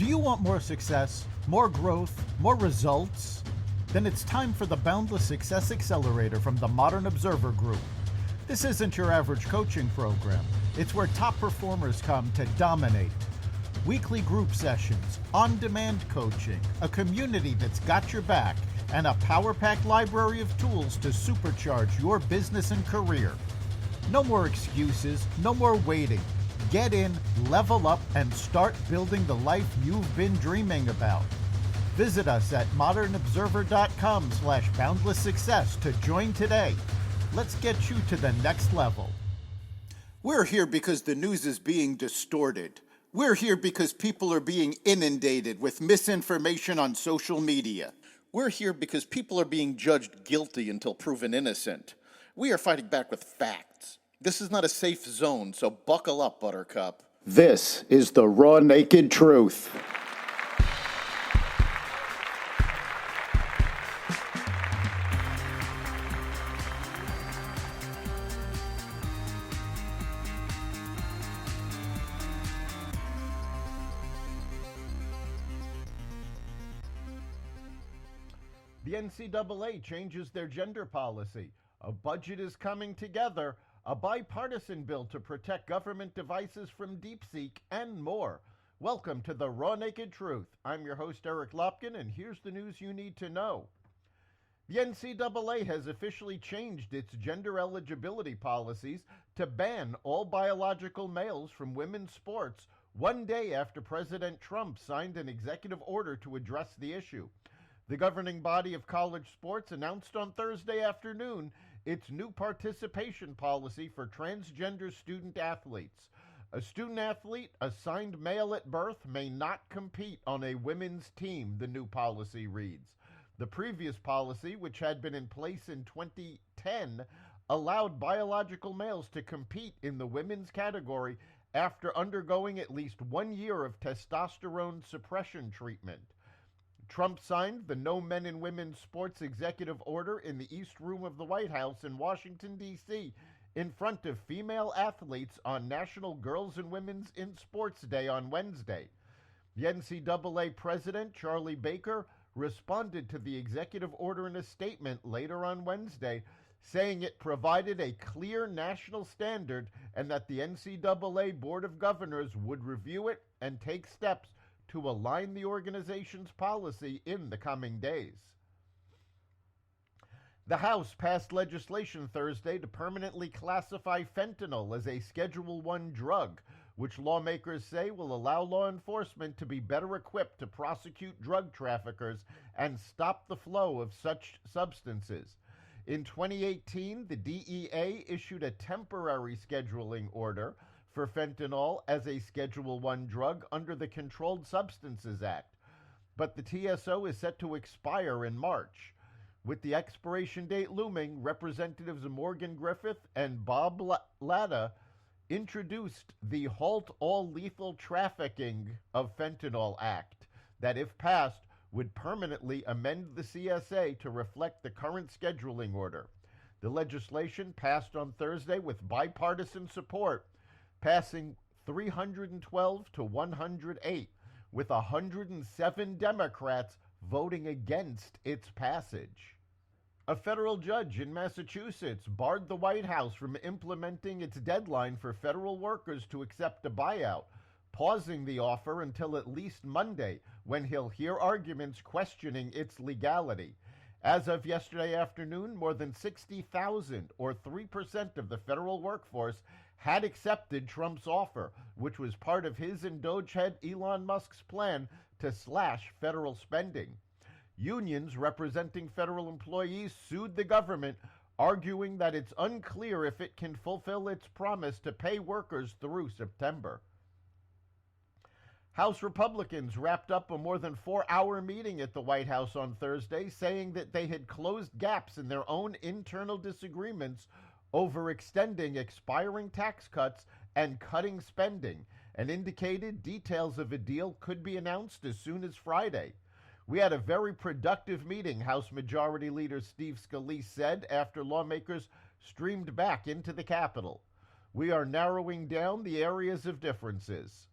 Do you want more success, more growth, more results? Then it's time for the Boundless Success Accelerator from the Modern Observer Group. This isn't your average coaching program. It's where top performers come to dominate. Weekly group sessions, on-demand coaching, a community that's got your back, and a power-packed library of tools to supercharge your business and career. No more excuses, no more waiting. Get in, level up, and start building the life you've been dreaming about. Visit us at modernobserver.com/boundless success to join today. Let's get you to the next level. We're here because the news is being distorted. We're here because people are being inundated with misinformation on social media. We're here because people are being judged guilty until proven innocent. We are fighting back with facts. This is not a safe zone, so buckle up, Buttercup. This is the raw, naked truth. The NCAA changes their gender policy. A budget is coming together. A bipartisan bill to protect government devices from DeepSeek, and more. Welcome to the Raw Naked Truth. I'm your host, Eric Lopkin, and here's the news you need to know. The NCAA has officially changed its gender eligibility policies to ban all biological males from women's sports 1 day after President Trump signed an executive order to address the issue. The governing body of college sports announced on Thursday afternoon its new participation policy for transgender student athletes. A student athlete assigned male at birth may not compete on a women's team, the new policy reads. The previous policy, which had been in place in 2010, allowed biological males to compete in the women's category after undergoing at least 1 year of testosterone suppression treatment. Trump signed the No Men in Women's Sports executive order in the East Room of the White House in Washington, D.C., in front of female athletes on National Girls and Women's in Sports Day on Wednesday. The NCAA president, Charlie Baker, responded to the executive order in a statement later on Wednesday, saying it provided a clear national standard and that the NCAA Board of Governors would review it and take steps to align the organization's policy in the coming days. The House passed legislation Thursday to permanently classify fentanyl as a Schedule I drug, which lawmakers say will allow law enforcement to be better equipped to prosecute drug traffickers and stop the flow of such substances. In 2018, the DEA issued a temporary scheduling order for fentanyl as a Schedule I drug under the Controlled Substances Act, but the TSO is set to expire in March. With the expiration date looming, Representatives Morgan Griffith and Bob Latta introduced the Halt All Lethal Trafficking of Fentanyl Act that, if passed, would permanently amend the CSA to reflect the current scheduling order. The legislation passed on Thursday with bipartisan support, passing 312 to 108, with 107 Democrats voting against its passage. A federal judge in Massachusetts barred the White House from implementing its deadline for federal workers to accept a buyout, pausing the offer until at least Monday, when he'll hear arguments questioning its legality. As of yesterday afternoon, more than 60,000, or 3% of the federal workforce, had accepted Trump's offer, which was part of his and Doge head Elon Musk's plan to slash federal spending. Unions representing federal employees sued the government, arguing that it's unclear if it can fulfill its promise to pay workers through September. House Republicans wrapped up a more than 4-hour meeting at the White House on Thursday, saying that they had closed gaps in their own internal disagreements over extending expiring tax cuts and cutting spending, and indicated details of a deal could be announced as soon as Friday. We had a very productive meeting, House Majority Leader Steve Scalise said after lawmakers streamed back into the Capitol. We are narrowing down the areas of differences.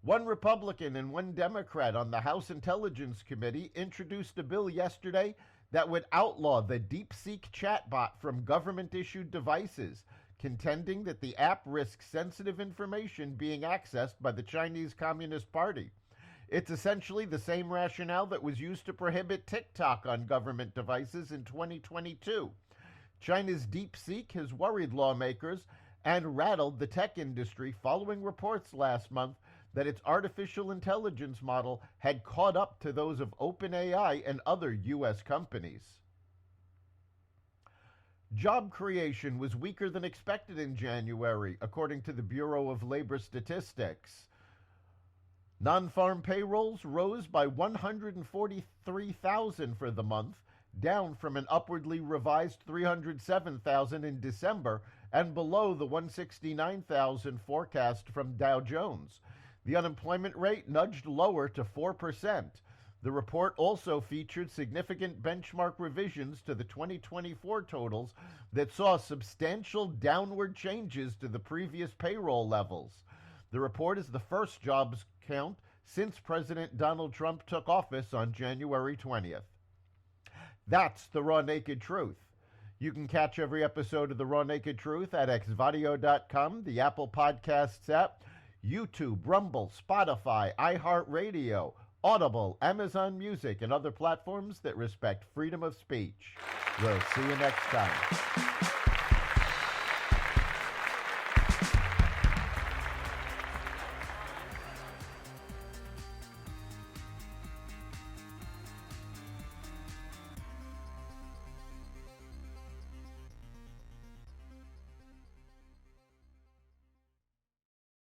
One Republican and one Democrat on the House Intelligence Committee introduced a bill yesterday that would outlaw the DeepSeek chatbot from government-issued devices, contending that the app risks sensitive information being accessed by the Chinese Communist Party. It's essentially the same rationale that was used to prohibit TikTok on government devices in 2022. China's DeepSeek has worried lawmakers and rattled the tech industry following reports last month that its artificial intelligence model had caught up to those of OpenAI and other U.S. companies. Job creation was weaker than expected in January, according to the Bureau of Labor Statistics. Non-farm payrolls rose by 143,000 for the month, down from an upwardly revised 307,000 in December and below the 169,000 forecast from Dow Jones. The unemployment rate nudged lower to 4%. The report also featured significant benchmark revisions to the 2024 totals that saw substantial downward changes to the previous payroll levels. The report is the first jobs count since President Donald Trump took office on January 20th. That's the Raw Naked Truth. You can catch every episode of the Raw Naked Truth at xvadio.com, the Apple Podcasts app, YouTube, Rumble, Spotify, iHeartRadio, Audible, Amazon Music, and other platforms that respect freedom of speech. We'll see you next time.